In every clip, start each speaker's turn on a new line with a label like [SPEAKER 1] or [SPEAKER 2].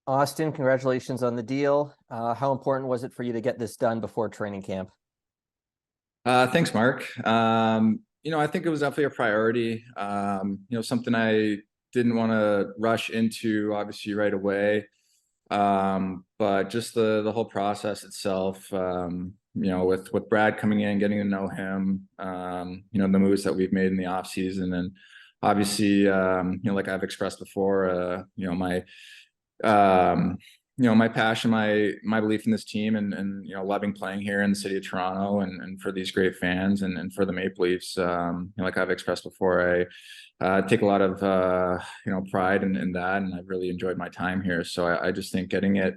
[SPEAKER 1] Auston, congratulations on the deal. How important was it for you to get this done before training camp?
[SPEAKER 2] Thanks, Mark. I think it was definitely a priority. Something I didn't want to rush into, obviously, right away. But just the whole process itself, with Brad coming in, getting to know him, the moves that we've made in the off season, and obviously, like I've expressed before, um, my passion, my belief in this team, and loving playing here in the city of Toronto, and for these great fans, and for the Maple Leafs. Like I've expressed before, I take a lot of pride in that, and I've really enjoyed my time here. So I just think getting it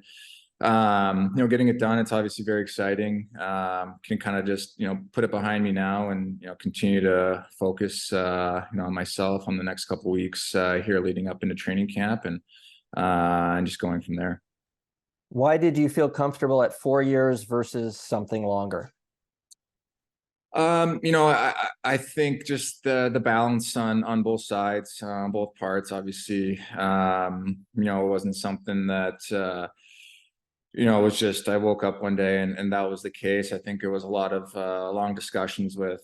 [SPEAKER 2] done, it's obviously very exciting. Can kind of just put it behind me now, and continue to focus on myself on the next couple of weeks here leading up into training camp, and just going from there.
[SPEAKER 1] Why did you feel comfortable at 4 years versus something longer?
[SPEAKER 2] I think just the balance on both sides, on both parts, obviously. It wasn't something that it was just I woke up one day and that was the case. I think it was a lot of long discussions with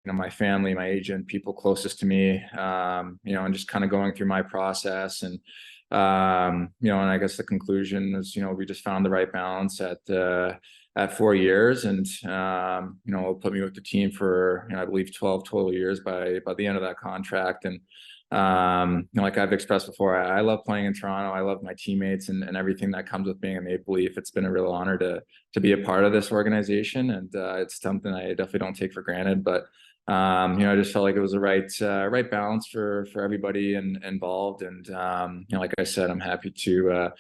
[SPEAKER 2] my family, my agent, people closest to me, and just kind of going through my process, and I guess the conclusion is, we just found the right balance at 4 years, and it'll put me with the team for I believe 12 total years by the end of that contract. And like I've expressed before, I love playing in Toronto. I love my teammates and everything that comes with being a Maple Leaf. It's been a real honor to be a part of this organization, and it's something I definitely don't take for granted. But I just felt like it was the right balance for everybody involved. And like I said, I'm happy to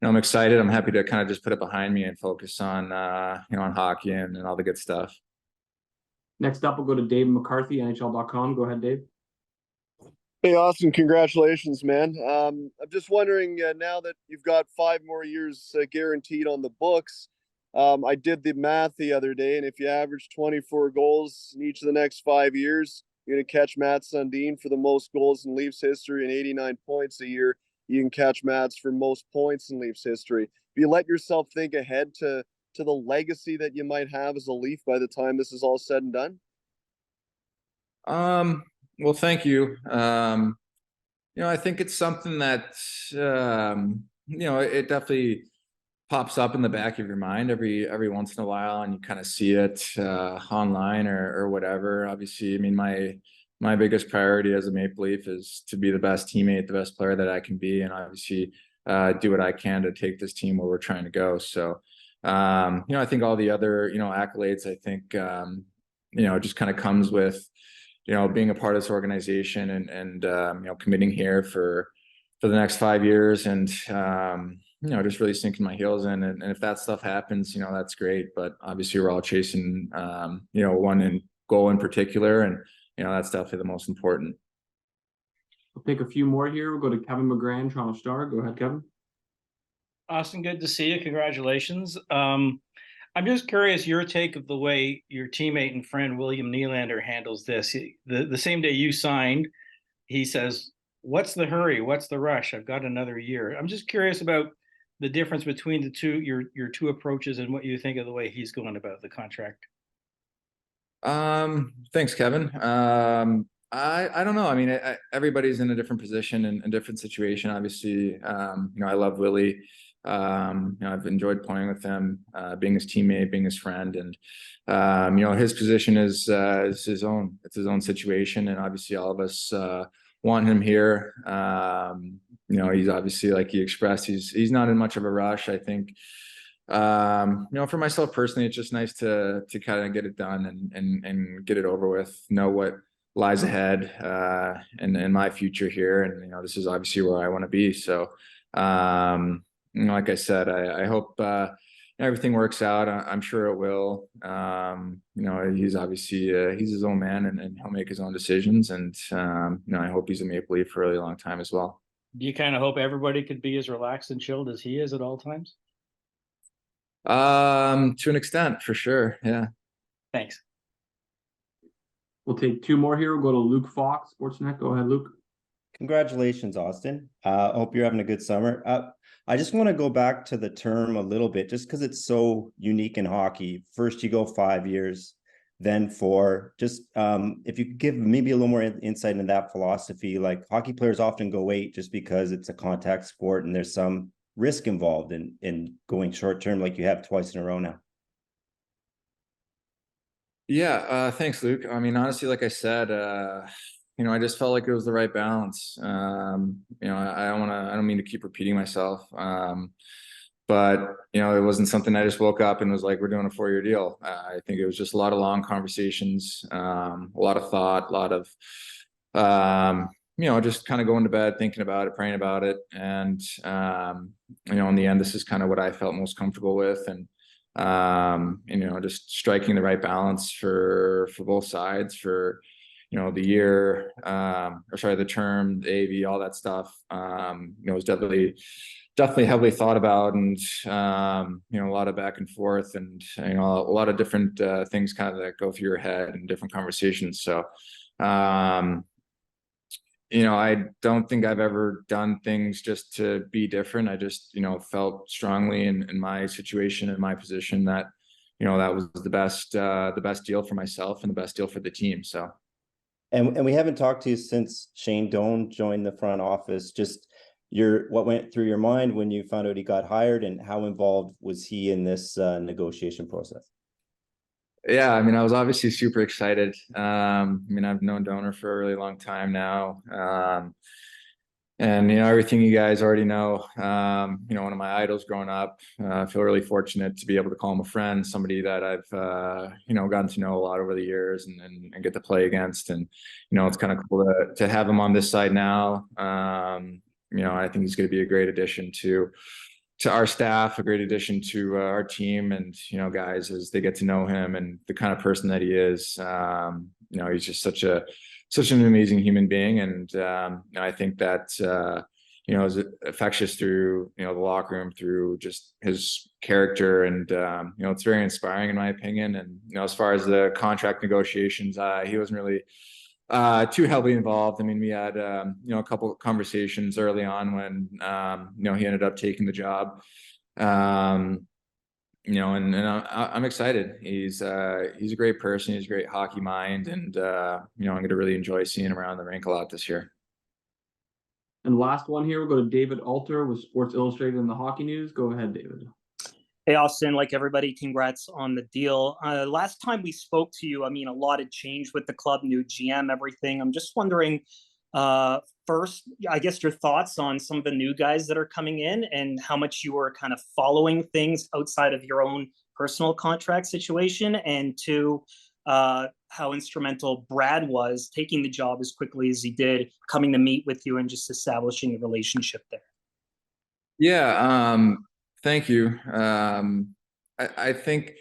[SPEAKER 2] I'm excited. I'm happy to kind of just put it behind me and focus on on hockey and all the good stuff.
[SPEAKER 3] Next up, we'll go to Dave McCarthy, NHL.com. Go ahead, Dave.
[SPEAKER 4] Hey, Austin, congratulations, man. I'm just wondering, now that you've got 5 more years guaranteed on the books. I did the math the other day, and if you average 24 goals in each of the next 5 years, you're going to catch Matt Sundin for the most goals in Leafs history, and 89 points a year. You can catch Matt's for most points in Leafs history. If you let yourself think ahead to the legacy that you might have as a Leaf by the time this is all said and done?
[SPEAKER 2] Well, thank you. I think it's something that it definitely pops up in the back of your mind every once in a while, and you kind of see it online or whatever. Obviously, I mean, my biggest priority as a Maple Leaf is to be the best teammate, the best player that I can be, and obviously do what I can to take this team where we're trying to go. So, I think all the other accolades, I think just kind of comes with being a part of this organization, and committing here for the next 5 years, and just really sinking my heels in. And if that stuff happens, that's great. But obviously we're all chasing, one goal in particular. And, that's definitely the most important.
[SPEAKER 3] We'll take a few more here. We'll go to Kevin McGran, Toronto Star. Go ahead, Kevin.
[SPEAKER 5] Austin, good to see you. Congratulations. I'm just curious your take of the way your teammate and friend William Nylander handles this. The same day you signed, he says, "What's the hurry? What's the rush? I've got another year." I'm just curious about the difference between the two, your two approaches, and what you think of the way he's going about the contract.
[SPEAKER 2] Thanks, Kevin. I don't know. I mean, everybody's in a different position and a different situation. Obviously, I love Willie. I've enjoyed playing with him, being his teammate, being his friend, and his position is his own. It's his own situation, and obviously, all of us want him here. He's obviously, like he expressed, he's not in much of a rush. I think, for myself personally, it's just nice to kind of get it done and get it over with. Know what lies ahead in my future here, and this is obviously where I want to be. So. Like I said, I hope everything works out. I'm sure it will. He's obviously he's his own man, and he'll make his own decisions. And I hope he's a Maple Leaf for a really long time as well.
[SPEAKER 5] Do you kind of hope everybody could be as relaxed and chilled as he is at all times?
[SPEAKER 2] To an extent, for sure. Yeah.
[SPEAKER 5] Thanks.
[SPEAKER 3] We'll take two more here. We'll go to Luke Fox, Sportsnet. Go ahead, Luke.
[SPEAKER 6] Congratulations, Austin. Hope you're having a good summer. I just want to go back to the term a little bit, just because it's so unique in hockey. First, you go 5 years, then 4. Just if you could give maybe a little more insight into that philosophy. Like hockey players often go 8 just because it's a contact sport and there's some risk involved in going short term, like you have twice in a row now.
[SPEAKER 2] Yeah, thanks, Luke. I mean, honestly, like I said, I just felt like it was the right balance. I don't mean to keep repeating myself. But it wasn't something I just woke up and was like, we're doing a 4-year deal. I think it was just a lot of long conversations, a lot of thought, a lot of, just kind of going to bed, thinking about it, praying about it. And, in the end, this is kind of what I felt most comfortable with. And, just striking the right balance for both sides, for the year, the term, the AV, all that stuff. Was definitely heavily thought about, and a lot of back and forth, and a lot of different things kind of that go through your head and different conversations. So I don't think I've ever done things just to be different. I just felt strongly in my situation, in my position, that that was the best deal for myself and the best deal for the team. So
[SPEAKER 6] And we haven't talked to you since Shane Doan joined the front office. Just what went through your mind when you found out he got hired, and how involved was he in this negotiation process?
[SPEAKER 2] Yeah, I mean, I was obviously super excited. I've known Donor for a really long time now. And everything you guys already know. One of my idols growing up. I feel really fortunate to be able to call him a friend, somebody that I've gotten to know a lot over the years, and get to play against. And it's kind of cool to have him on this side now. I think he's going to be a great addition to our staff, a great addition to our team, and guys, as they get to know him and the kind of person that he is, he's just such an amazing human being. And I think that is infectious through the locker room, through just his character, and it's very inspiring in my opinion. And as far as the contract negotiations, he wasn't really too heavily involved. I mean, we had a couple of conversations early on when he ended up taking the job. And I'm excited. He's a great person. He's a great hockey mind, and I'm going to really enjoy seeing him around the rink a lot this year.
[SPEAKER 3] And last one here, we'll go to David Alter with Sports Illustrated and the Hockey News. Go ahead, David.
[SPEAKER 7] Hey, Austin, like everybody, congrats on the deal. Last time we spoke to you, I mean, a lot had changed with the club, new GM, everything. I'm just wondering, first, I guess your thoughts on some of the new guys that are coming in, and how much you were kind of following things outside of your own personal contract situation, and 2, how instrumental Brad was taking the job as quickly as he did, coming to meet with you and just establishing a relationship there.
[SPEAKER 2] Yeah. Thank you. I think,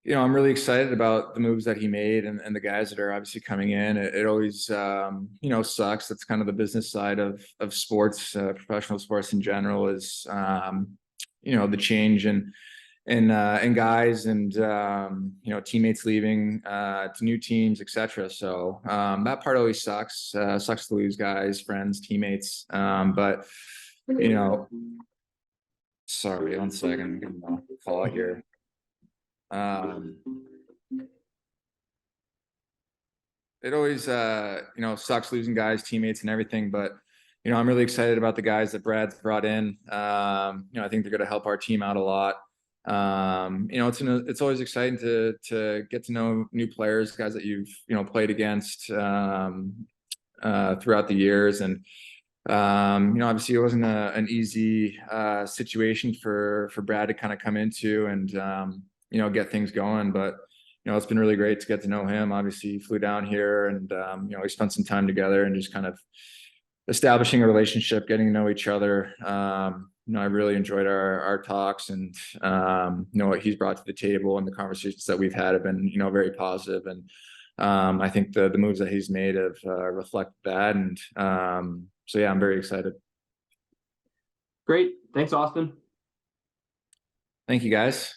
[SPEAKER 2] I'm really excited about the moves that he made, and the guys that are obviously coming in. It always, sucks. That's kind of the business side of sports, professional sports in general, is, the change in guys, and, teammates leaving to new teams, etc. So that part always sucks. Sucks to lose guys, friends, teammates. But, sorry, 1 second. I'm getting a call here. It always, sucks losing guys, teammates, and everything. But, I'm really excited about the guys that Brad's brought in. I think they're going to help our team out a lot. It's always exciting to get to know new players, guys that you've, played against throughout the years. And, obviously it wasn't an easy situation for Brad to kind of come into and, get things going. But, it's been really great to get to know him. Obviously he flew down here, and, we spent some time together and just kind of establishing a relationship, getting to know each other. I really enjoyed our talks, and, what he's brought to the table, and the conversations that we've had have been, very positive. And, I think the moves that he's made have reflect that. And, so yeah, I'm very excited.
[SPEAKER 3] Great. Thanks, Austin.
[SPEAKER 2] Thank you, guys.